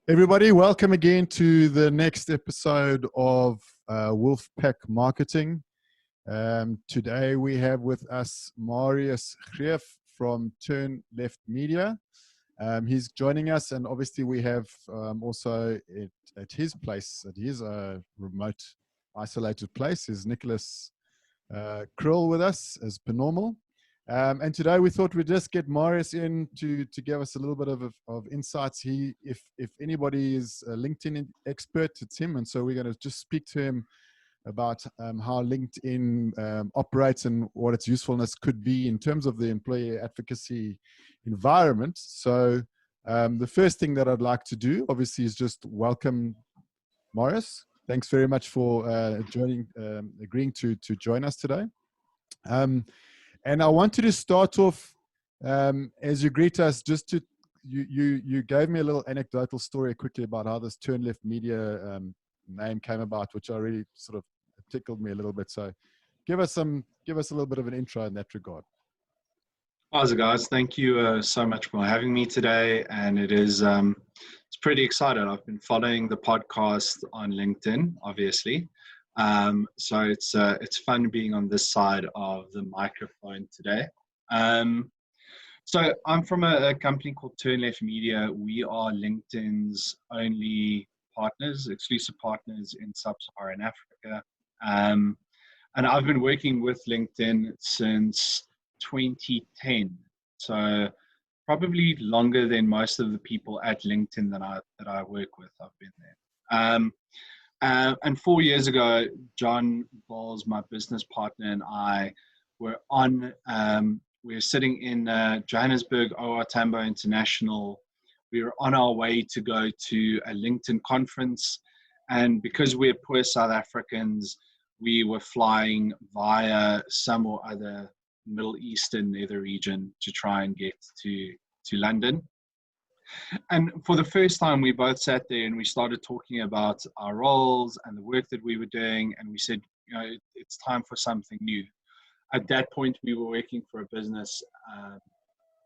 Everybody, welcome again to the next episode of Wolfpack Marketing. Today we have with us Marius Greef from Turn Left Media. He's joining us, and obviously we have also at his place, at his remote, isolated place, is Nicholas Krill with us as per normal. And today we thought we'd just get Marius in to give us a little bit of insights. If anybody is a LinkedIn expert, it's him. And so we're going to just speak to him about how LinkedIn operates and what its usefulness could be in terms of the employee advocacy environment. So the first thing that I'd like to do, obviously, is just welcome Marius. Thanks very much for agreeing to join us today. And I wanted to start off, as you greet us, you gave me a little anecdotal story quickly about how this Turn Left Media name came about, which I really sort of tickled me a little bit. So give us a little bit of an intro in that regard. How's it, guys? Thank you so much for having me today. And it's pretty exciting. I've been following the podcast on LinkedIn, obviously. So it's fun being on this side of the microphone today. So I'm from a company called Turn Left Media. We are LinkedIn's only partners, exclusive partners in sub-Saharan Africa. And I've been working with LinkedIn since 2010. So probably longer than most of the people at LinkedIn that I work with. I've been there. And 4 years ago, John Bowles, my business partner, and I were we were sitting in Johannesburg, OR Tambo International. We were on our way to go to a LinkedIn conference. And because we're poor South Africans, we were flying via some or other Middle Eastern nether region to try and get to London. And for the first time, we both sat there and we started talking about our roles and the work that we were doing. And we said, it's time for something new. At that point, we were working for a business.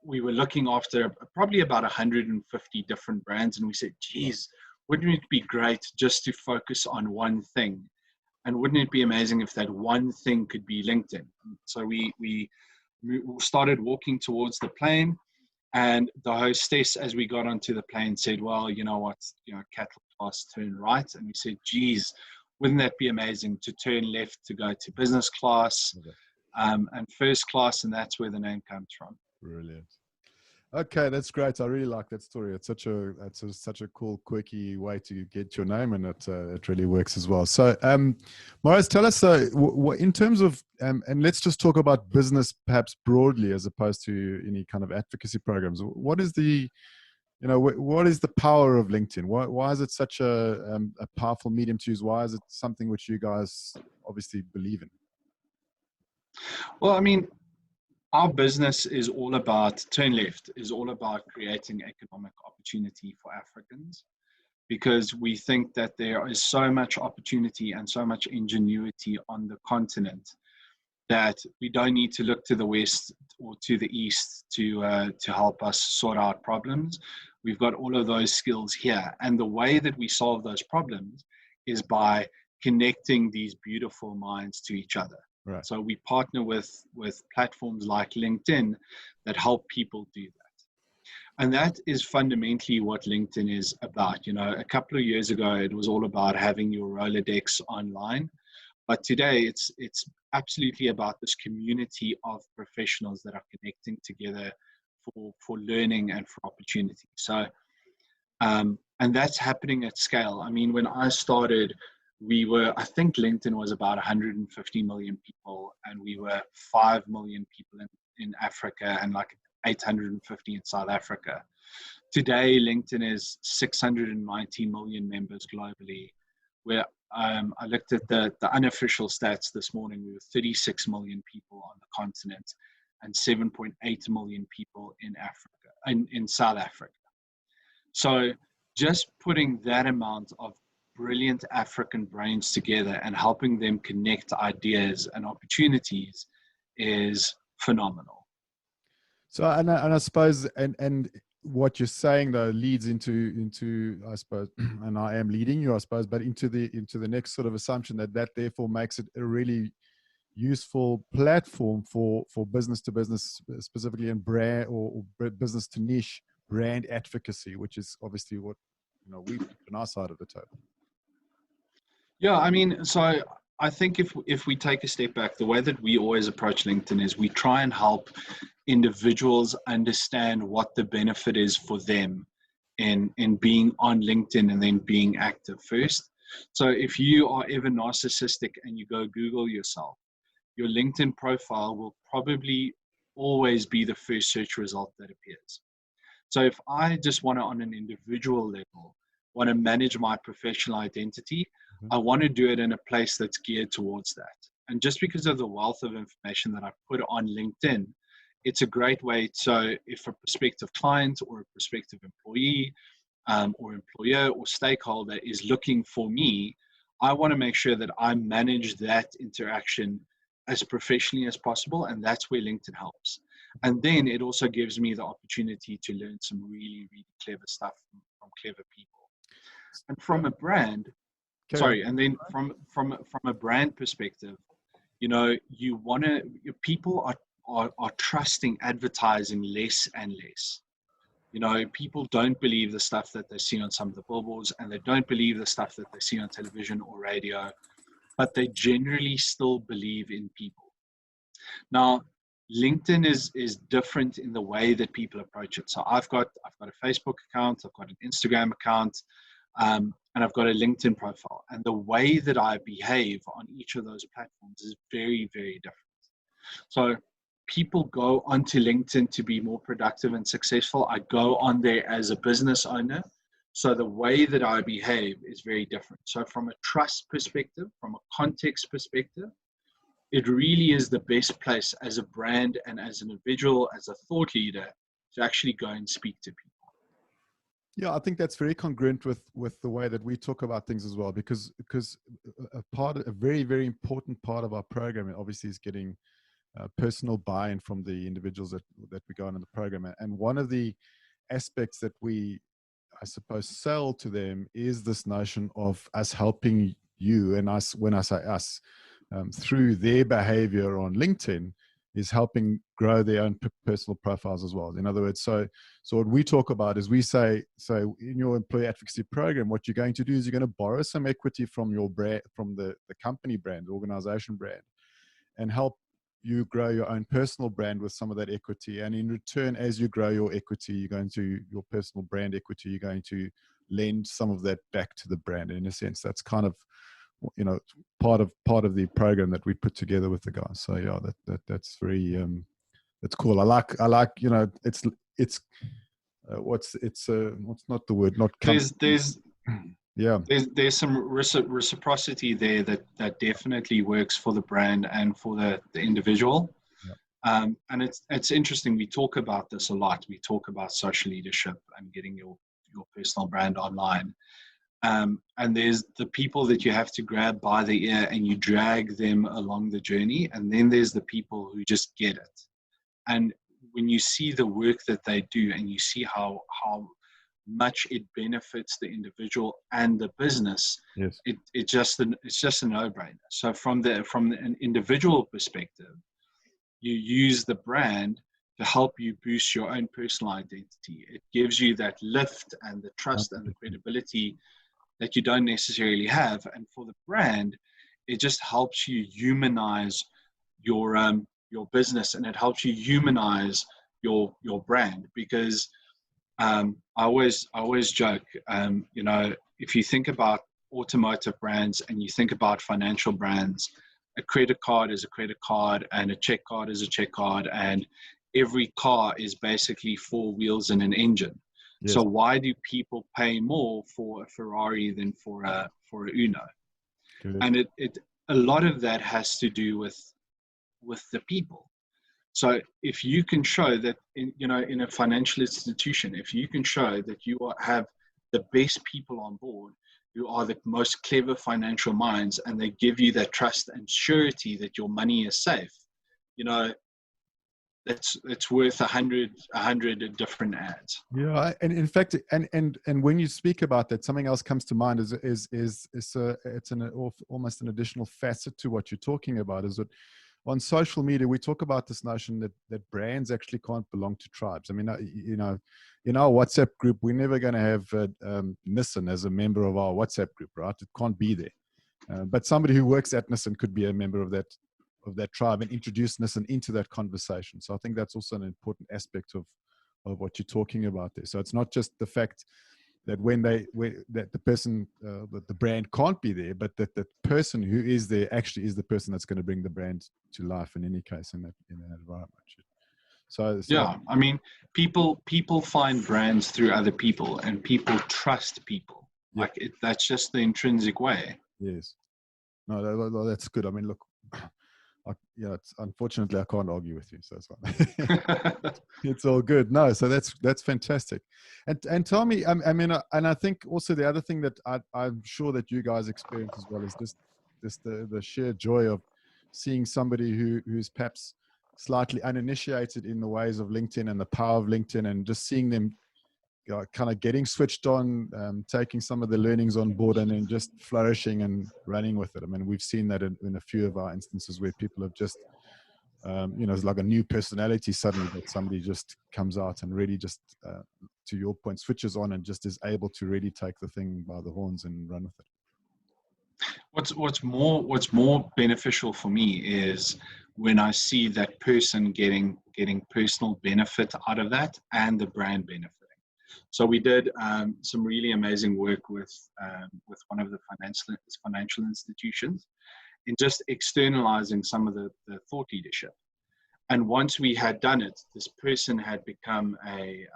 We were looking after probably about 150 different brands. And we said, geez, wouldn't it be great just to focus on one thing? And wouldn't it be amazing if that one thing could be LinkedIn? So we started walking towards the plane. And the hostess, as we got onto the plane, said, well, you know what, cattle class turn right. And we said, geez, wouldn't that be amazing to turn left to go to business class and first class? And that's where the name comes from. Brilliant. Okay, that's great. I really like that story. It's such a cool, quirky way to get your name, and it really works as well. So, Marius, tell us in terms of, and let's just talk about business perhaps broadly as opposed to any kind of advocacy programs. What is the power of LinkedIn? Why is it such a powerful medium to use? Why is it something which you guys obviously believe in? Well, I mean, our business is all about, Turn Left is all about creating economic opportunity for Africans, because we think that there is so much opportunity and so much ingenuity on the continent that we don't need to look to the west or to the east to help us sort out problems. We've got all of those skills here. And the way that we solve those problems is by connecting these beautiful minds to each other. Right. So we partner with platforms like LinkedIn that help people do that. And that is fundamentally what LinkedIn is about. A couple of years ago, it was all about having your Rolodex online. But today, it's absolutely about this community of professionals that are connecting together for learning and for opportunity. So, and that's happening at scale. I mean, when I started, I think LinkedIn was about 150 million people, and we were 5 million people in Africa and like 850 in South Africa. Today, LinkedIn is 690 million members globally. Where I looked at the unofficial stats this morning, we were 36 million people on the continent and 7.8 million people in Africa, in South Africa. So just putting that amount of brilliant African brains together and helping them connect ideas and opportunities is phenomenal. So, and I suppose, and what you're saying though leads into I suppose, and I am leading you, I suppose, but into the next sort of assumption that therefore makes it a really useful platform for business to business, specifically in brand or business to niche brand advocacy, which is obviously what we do on our side of the table. Yeah, I mean, so I think if we take a step back, the way that we always approach LinkedIn is we try and help individuals understand what the benefit is for them in being on LinkedIn and then being active first. So if you are ever narcissistic and you go Google yourself, your LinkedIn profile will probably always be the first search result that appears. So if I just want to, on an individual level, want to manage my professional identity, I want to do it in a place that's geared towards that. And just because of the wealth of information that I put on LinkedIn, it's a great way. So if a prospective client or a prospective employee or employer or stakeholder is looking for me, I want to make sure that I manage that interaction as professionally as possible. And that's where LinkedIn helps. And then it also gives me the opportunity to learn some really, really clever stuff from clever people. And from a brand, and then from a brand perspective, you want to, people are trusting advertising less and less. People don't believe the stuff that they see on some of the billboards, and they don't believe the stuff that they see on television or radio, but they generally still believe in people. Now, LinkedIn is different in the way that people approach it. So I've got a Facebook account, I've got an Instagram account, and I've got a LinkedIn profile. And the way that I behave on each of those platforms is very, very different. So people go onto LinkedIn to be more productive and successful. I go on there as a business owner. So the way that I behave is very different. So from a trust perspective, from a context perspective, it really is the best place as a brand and as an individual, as a thought leader, to actually go and speak to people. Yeah, I think that's very congruent with the way that we talk about things as well, because a very, very important part of our program obviously is getting personal buy-in from the individuals that we go on in the program. And one of the aspects that we, I suppose, sell to them is this notion of us helping you, and us, when I say us, through their behavior on LinkedIn, is helping grow their own personal profiles as well. In other words, so what we talk about is we say, so in your employee advocacy program, what you're going to do is you're going to borrow some equity from your brand, from the company brand, the organization brand, and help you grow your own personal brand with some of that equity. And in return, as you grow your equity, your personal brand equity, you're going to lend some of that back to the brand. And in a sense, that's kind of, part of the program that we put together with the guys. So yeah, that's very that's cool. I like it's what's not the word, not there's yeah, there's some reciprocity there that definitely works for the brand and for the individual. Yeah. And it's interesting, we talk about this a lot. We talk about social leadership and getting your personal brand online. And there's the people that you have to grab by the ear and you drag them along the journey. And then there's the people who just get it. And when you see the work that they do and you see how much it benefits the individual and the business, yes, it's just a no-brainer. So from an individual perspective, you use the brand to help you boost your own personal identity. It gives you that lift and the trust and the credibility that you don't necessarily have. And for the brand, it just helps you humanize your business, and it helps you humanize your brand. Because I always joke, if you think about automotive brands and you think about financial brands, a credit card is a credit card and a check card is a check card, and every car is basically 4 wheels and an engine. Yes. So why do people pay more for a Ferrari than for a Uno? Good. And it a lot of that has to do with the people. So if you can show that in a financial institution, if you can show that you have the best people on board, who are the most clever financial minds, and they give you that trust and surety that your money is safe, it's worth 100 different ads. Yeah, and in fact, and when you speak about that, something else comes to mind almost an additional facet to what you're talking about. Is that on social media we talk about this notion that brands actually can't belong to tribes. I mean, in our WhatsApp group, we're never going to have Nissan as a member of our WhatsApp group, right? It can't be there. But somebody who works at Nissan could be a member of that tribe and introduce Nissan into that conversation. So I think that's also an important aspect of what you're talking about there. So it's not just the fact that that the person, that the brand can't be there, but that the person who is there actually is the person that's going to bring the brand to life in any case in that environment. So Yeah, I mean, people find brands through other people, and people trust people. Yep. Like that's just the intrinsic way. Yes. No, that's good. I mean, look, unfortunately I can't argue with you, so it's fine. It's all good. No, so that's fantastic. And tell me, I mean, and I think also the other thing that I'm sure that you guys experience as well is this the sheer joy of seeing somebody who's perhaps slightly uninitiated in the ways of LinkedIn and the power of LinkedIn, and just seeing them kind of getting switched on, taking some of the learnings on board, and then just flourishing and running with it. I mean, we've seen that in a few of our instances where people have just, it's like a new personality suddenly that somebody just comes out and really just, to your point, switches on and just is able to really take the thing by the horns and run with it. What's more beneficial for me is when I see that person getting personal benefit out of that and the brand benefit. So we did some really amazing work with one of the financial institutions in just externalizing some of the thought leadership. And once we had done it, this person had become they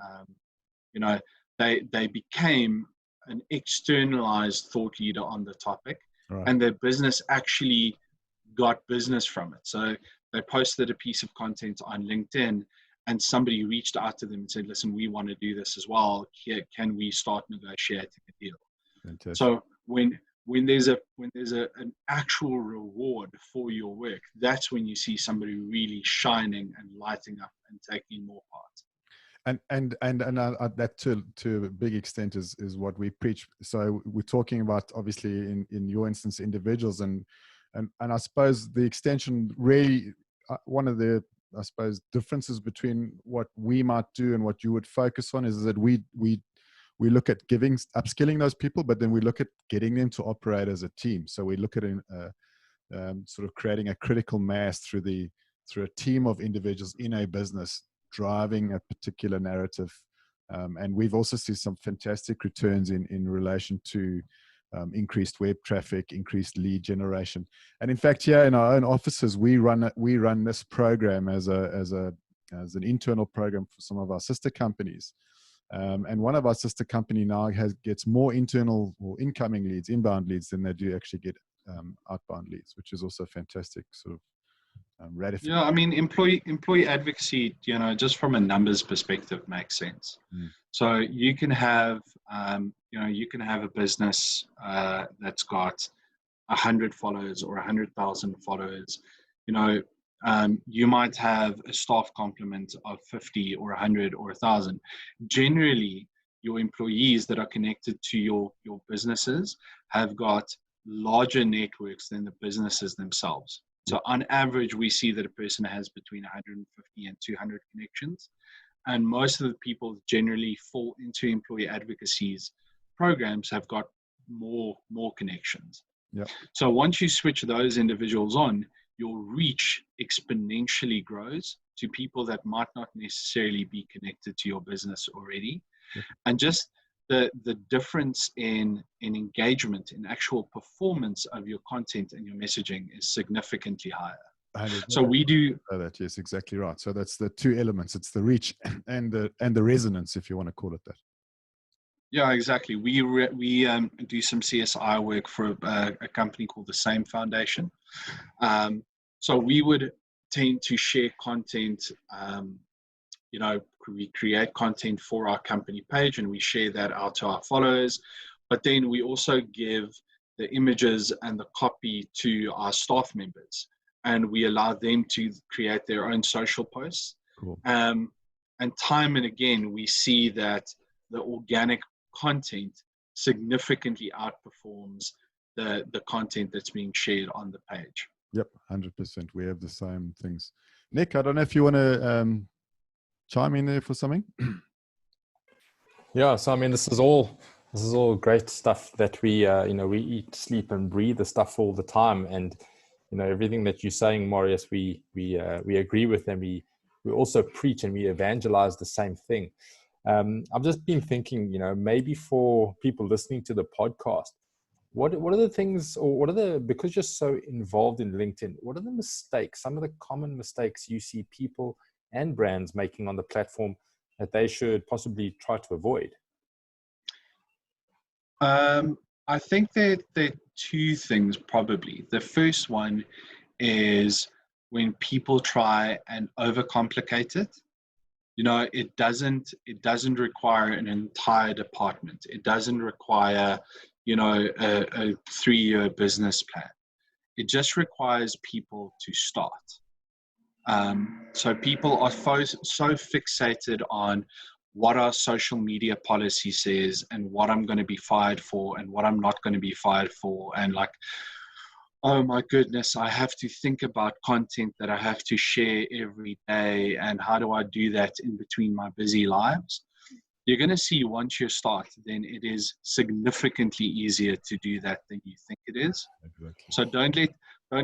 became an externalized thought leader on the topic, right. And their business actually got business from it. So they posted a piece of content on LinkedIn, and somebody reached out to them and said, listen, we want to do this as well. Here, can we start negotiating a deal? Fantastic. So when there's an actual reward for your work, that's when you see somebody really shining and lighting up and taking more part. And that to a big extent is what we preach. So we're talking about, obviously, in your instance, individuals, and I suppose the extension really, one of the, I suppose, differences between what we might do and what you would focus on is that we look at upskilling those people, but then we look at getting them to operate as a team. So we look at sort of creating a critical mass through a team of individuals in a business driving a particular narrative. And we've also seen some fantastic returns in relation to increased web traffic, increased lead generation. And in fact, here in our own offices, we run this program as an internal program for some of our sister companies. And one of our sister company now gets more internal or incoming leads, inbound leads, than they do actually get outbound leads, which is also fantastic sort of ratification. Yeah, I mean, employee advocacy, just from a numbers perspective, makes sense. So you can have a business that's got 100 followers or 100,000 followers. You might have a staff complement of 50 or 100 or 1,000. Generally, your employees that are connected to your businesses have got larger networks than the businesses themselves. So on average, we see that a person has between 150 and 200 connections. And most of the people generally fall into employee advocacy's programs have got more connections. Yep. So once you switch those individuals on, your reach exponentially grows to people that might not necessarily be connected to your business already. Yep. And just the difference in engagement, in actual performance of your content and your messaging is significantly higher. So we do that. Yes, exactly right. So that's the two elements. It's the reach and the resonance, if you want to call it that. Yeah, exactly. We do some CSI work for a company called the Same Foundation. So we would tend to share content. We create content for our company page and we share that out to our followers. But then we also give the images and the copy to our staff members, and we allow them to create their own social posts. Cool. And time and again, we see that the organic content significantly outperforms the content that's being shared on the page. Yep, 100%. We have the same things. Nick, I don't know if you want to chime in there for something. Yeah, so I mean, this is all great stuff that we we eat, sleep, and breathe the stuff all the time, and everything that you're saying, Marius, we agree with, and we also preach and we evangelize the same thing. I've just been thinking, maybe for people listening to the podcast, what are the things, or because you're so involved in LinkedIn, what are the mistakes, some of the common mistakes you see people and brands making on the platform that they should possibly try to avoid? I think that there are two things probably. The first one is when people try and overcomplicate it. It doesn't require an entire department. It doesn't require, a 3-year business plan. It just requires people to start. So people are so fixated on what our social media policy says and what I'm going to be fired for and what I'm not going to be fired for. And like, oh my goodness, I have to think about content that I have to share every day. And how do I do that in between my busy lives? You're going to see once you start, then it is significantly easier to do that than you think it is. Exactly. So don't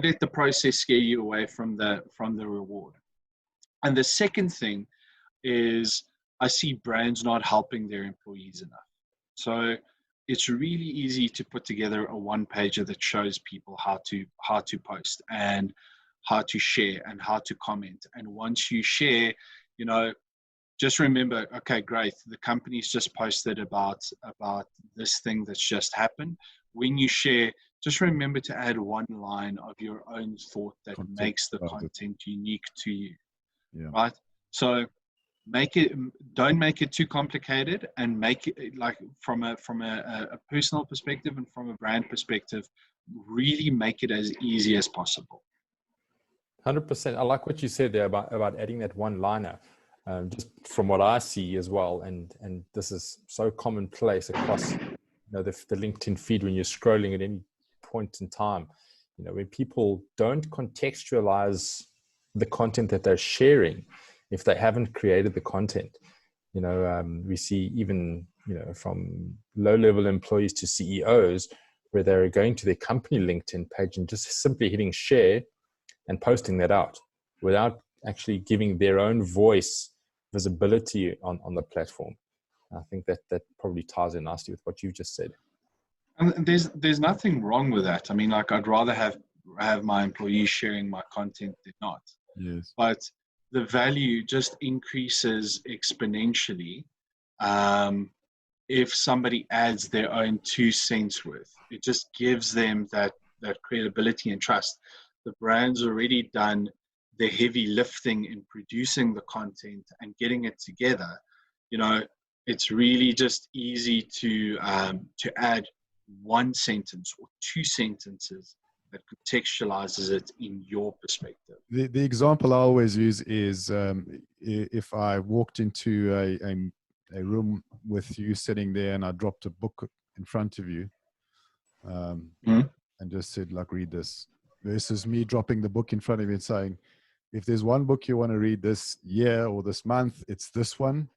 let the process scare you away from the reward. And the second thing is I see brands not helping their employees enough. So it's really easy to put together a one-pager that shows people how to post and how to share and how to comment. And once you share, just remember, okay, great, the company's just posted about this thing that's just happened. When you share, just remember to add one line of your own thought that makes the content unique to you. Yeah. Right? So don't make it too complicated, and make it like from a personal perspective and from a brand perspective, really make it as easy as possible. 100%. I like what you said there about adding that one liner. Just from what I see as well, and this is so commonplace across the LinkedIn feed when you're scrolling at any point in time. When people don't contextualize the content that they're sharing, if they haven't created the content, we see even from low-level employees to CEOs where they're going to their company LinkedIn page and just simply hitting share and posting that out without actually giving their own voice visibility on the platform. I think that probably ties in nicely with what you just said. And there's nothing wrong with that. I mean, like, I'd rather have my employees sharing my content than not. Yes. But the value just increases exponentially if somebody adds their own 2 cents worth. It just gives them that credibility and trust. The brand's already done the heavy lifting in producing the content and getting it together. It's really just easy to add 1 sentence or 2 sentences that contextualizes it in your perspective. The example I always use is if I walked into a room with you sitting there and I dropped a book in front of you and just said, like, read this, versus me dropping the book in front of you and saying, if there's one book you want to read this year or this month, it's this one.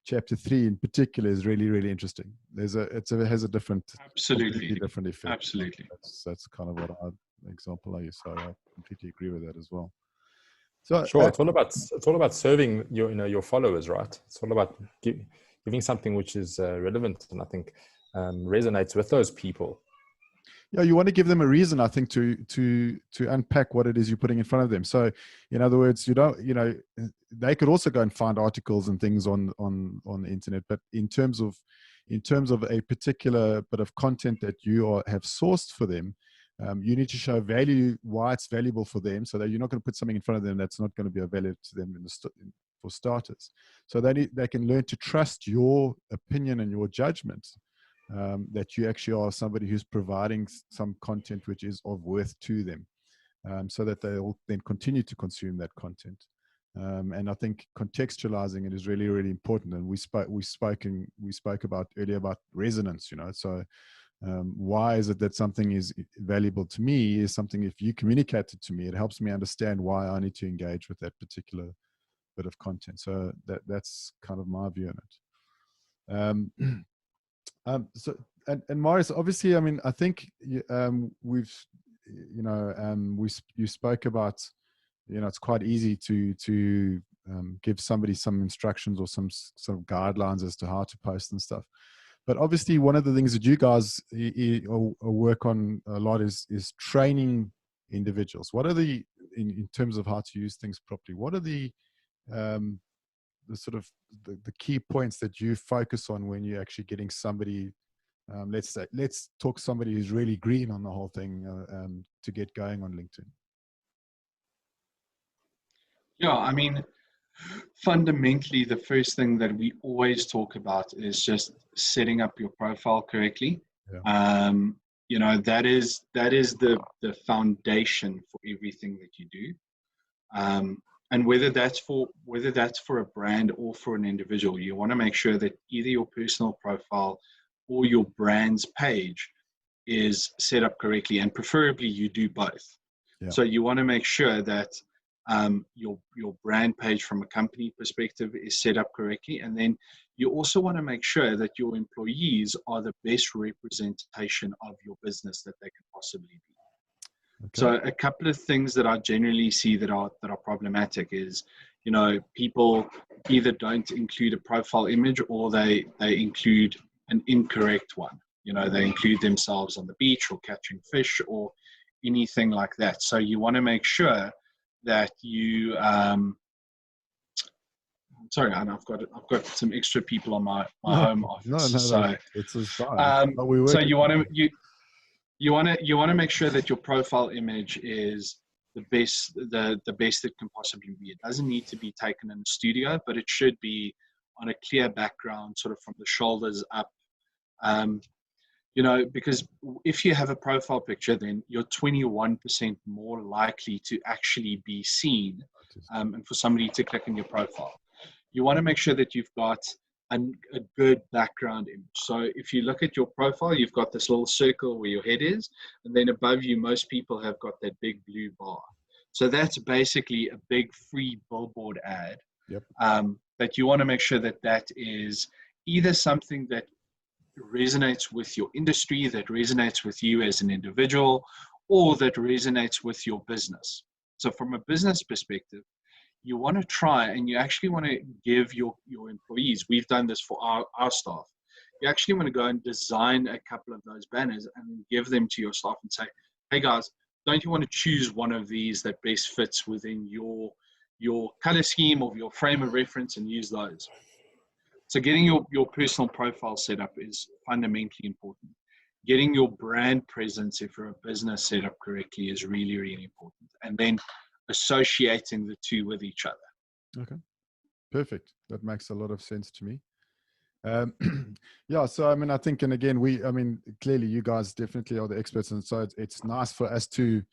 Chapter 3 in particular is really, really interesting. It has a different, absolutely different effect. Absolutely. That's kind of what example I use. So I completely agree with that as well. So sure, it's all about serving your followers, right? It's all about giving something which is relevant, and I think resonates with those people. Yeah, you want to give them a reason, I think, to unpack what it is you're putting in front of them. So, in other words, they could also go and find articles and things on the internet. But in terms of a particular bit of content that you have sourced for them, you need to show value, why it's valuable for them, so that you're not going to put something in front of them that's not going to be of value to them for starters. So they can learn to trust your opinion and your judgment. That you actually are somebody who's providing some content which is of worth to them, so that they'll then continue to consume that content. And I think contextualizing it is really, really important. And we spoke about earlier about resonance, you know. So why is it that something is valuable to me is something, if you communicate it to me, it helps me understand why I need to engage with that particular bit of content. So that's kind of my view on it. So and Marius, obviously, I mean, I think we've, you spoke about, it's quite easy to give somebody some instructions or some sort of guidelines as to how to post and stuff. But obviously, one of the things that you guys work on a lot is training individuals. What are in terms of how to use things properly, what are the sort of the key points that you focus on when you're actually getting somebody, let's talk somebody who's really green on the whole thing, to get going on LinkedIn? Yeah, I mean, fundamentally, the first thing that we always talk about is just setting up your profile correctly. Yeah. That is the foundation for everything that you do. And whether that's for a brand or for an individual, you want to make sure that either your personal profile or your brand's page is set up correctly, and preferably you do both. Yeah. So you want to make sure that your brand page from a company perspective is set up correctly, and then you also want to make sure that your employees are the best representation of your business that they can possibly be. Okay. So a couple of things that I generally see that are problematic is, people either don't include a profile image, or they include an incorrect one. They include themselves on the beach or catching fish or anything like that. So you want to make sure that you sorry, and I've got some extra people on my home office. No, it's fine. So you want to make sure that your profile image is the best it can possibly be. It doesn't need to be taken in the studio, but it should be on a clear background, sort of from the shoulders up. Because if you have a profile picture, then you're 21% more likely to actually be seen, and for somebody to click on your profile. You want to make sure that you've got a good background image. So if you look at your profile, you've got this little circle where your head is, and then above you, most people have got that big blue bar. So that's basically a big free billboard ad. Yep. That you want to make sure that is either something that resonates with your industry, that resonates with you as an individual, or that resonates with your business. So from a business perspective, you want to try, and you actually want to give your employees, we've done this for our staff, you actually want to go and design a couple of those banners and give them to your staff and say, hey guys, don't you want to choose one of these that best fits within your color scheme or your frame of reference, and use those. So getting your personal profile set up is fundamentally important. Getting your brand presence, if you're a business, set up correctly is really, really important. And then associating the two with each other. Okay, perfect. That makes a lot of sense to me. Yeah, so I mean, I think, and again, clearly you guys definitely are the experts, and so it's nice for us to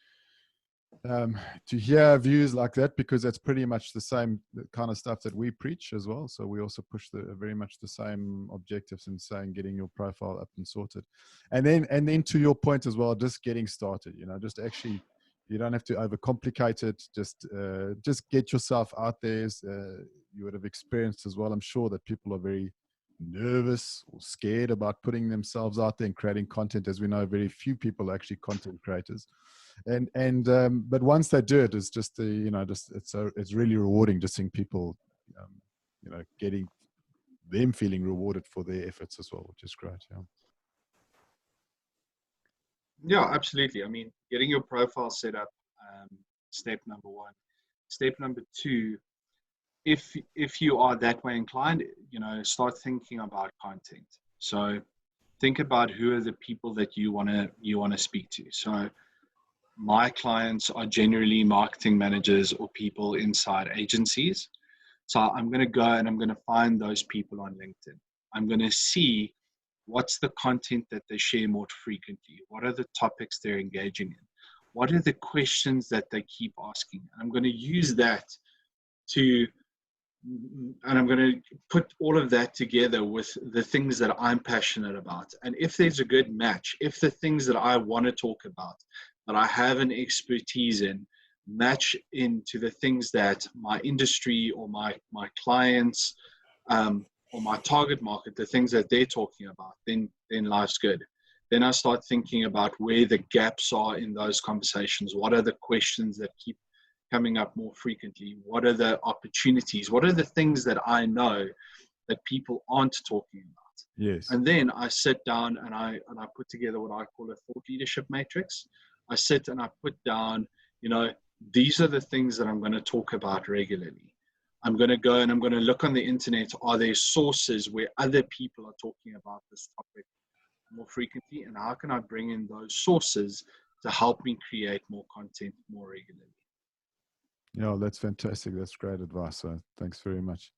hear views like that, because that's pretty much the same kind of stuff that we preach as well. So we also push very much the same objectives in saying getting your profile up and sorted, and then to your point as well, just getting started. Just actually, you don't have to overcomplicate it. Just get yourself out there. You would have experienced as well, I'm sure, that people are very nervous or scared about putting themselves out there and creating content. As we know, very few people are actually content creators. But once they do it, it's just it's really rewarding just seeing people, getting them feeling rewarded for their efforts as well, which is great. Yeah, absolutely. I mean, getting your profile set up, step number one. Step number two, if you are that way inclined, start thinking about content. So think about who are the people that you want to speak to. So my clients are generally marketing managers or people inside agencies. So I'm going to go and I'm going to find those people on LinkedIn. I'm going to see what's the content that they share more frequently. What are the topics they're engaging in? What are the questions that they keep asking? And I'm going to use that to, and I'm going to put all of that together with the things that I'm passionate about. And if there's a good match, if the things that I want to talk about, that I have an expertise in, match into the things that my industry or my clients or my target market, the things that they're talking about, then life's good. Then I start thinking about where the gaps are in those conversations. What are the questions that keep coming up more frequently? What are the opportunities? What are the things that I know that people aren't talking about? Yes. And then I sit down and I put together what I call a thought leadership matrix. I sit and I put down, these are the things that I'm going to talk about regularly. I'm going to go and I'm going to look on the internet. Are there sources where other people are talking about this topic more frequently? And how can I bring in those sources to help me create more content more regularly? Yeah, that's fantastic. That's great advice. So thanks very much.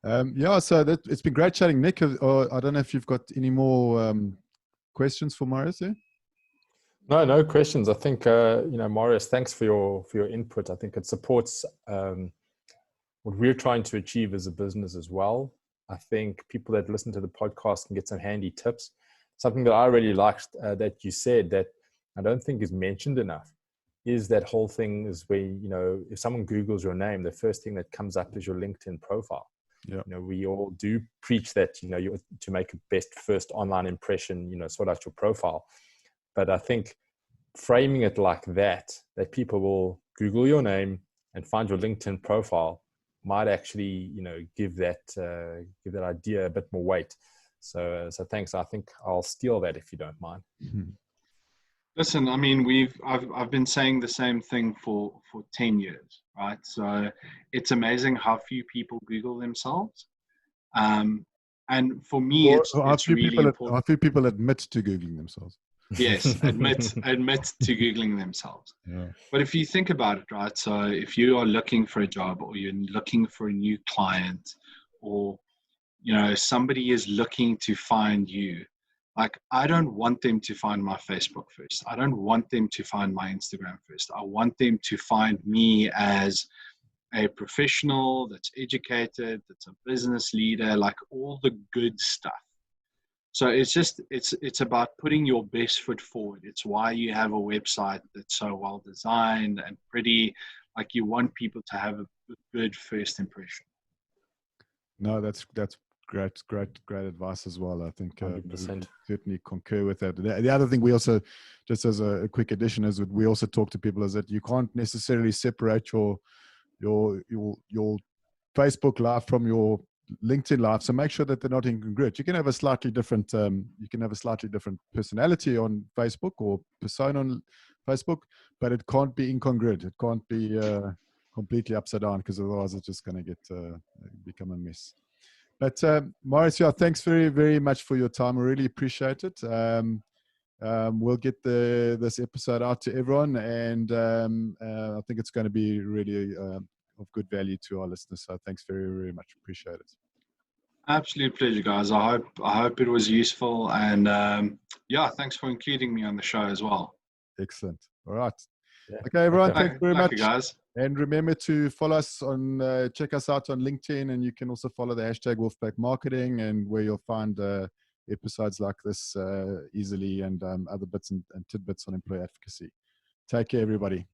Yeah, so it's been great chatting, Nick. I don't know if you've got any more questions for Marius there? No questions. I think, Marius, thanks for your input. I think it supports what we're trying to achieve as a business as well. I think people that listen to the podcast can get some handy tips. Something that I really liked that you said that I don't think is mentioned enough is that whole thing is where, if someone Googles your name, the first thing that comes up is your LinkedIn profile. Yeah. We all do preach that, you to make a best first online impression, sort out your profile. But I think framing it like that people will Google your name and find your LinkedIn profile might actually, give that idea a bit more weight. So thanks. I think I'll steal that if you don't mind. Mm-hmm. Listen, I mean, I've been saying the same thing for 10 years, right? So it's amazing how few people Google themselves. And for me, it's really important. How few people admit to Googling themselves? Yes, admit to Googling themselves. Yeah. But if you think about it, right? So if you are looking for a job or you're looking for a new client or, somebody is looking to find you, like, I don't want them to find my Facebook first. I don't want them to find my Instagram first. I want them to find me as a professional that's educated, that's a business leader, like all the good stuff. So it's about putting your best foot forward. It's why you have a website that's so well designed and pretty. Like, you want people to have a good first impression. No, that's great advice as well. I think 100%. Certainly concur with that. The other thing we also, just as a quick addition, is that we also talk to people is that you can't necessarily separate your Facebook live from your LinkedIn live. So make sure that they're not incongruent. You can have a slightly different personality on Facebook or persona on Facebook, but it can't be incongruent. It can't be completely upside down, because otherwise it's just going to become a mess. But Marius, thanks very, very much for your time. I really appreciate it. We'll get this episode out to everyone, and I think it's going to be really of good value to our listeners. So thanks very, very much. Appreciate it. Absolute pleasure, guys. I hope it was useful, and thanks for including me on the show as well. Excellent. All right. Yeah. Okay, everyone. Thanks very much, guys. And remember to follow us check us out on LinkedIn, and you can also follow the hashtag Wolfpack Marketing, and where you'll find episodes like this easily, and other bits and tidbits on employee advocacy. Take care, everybody.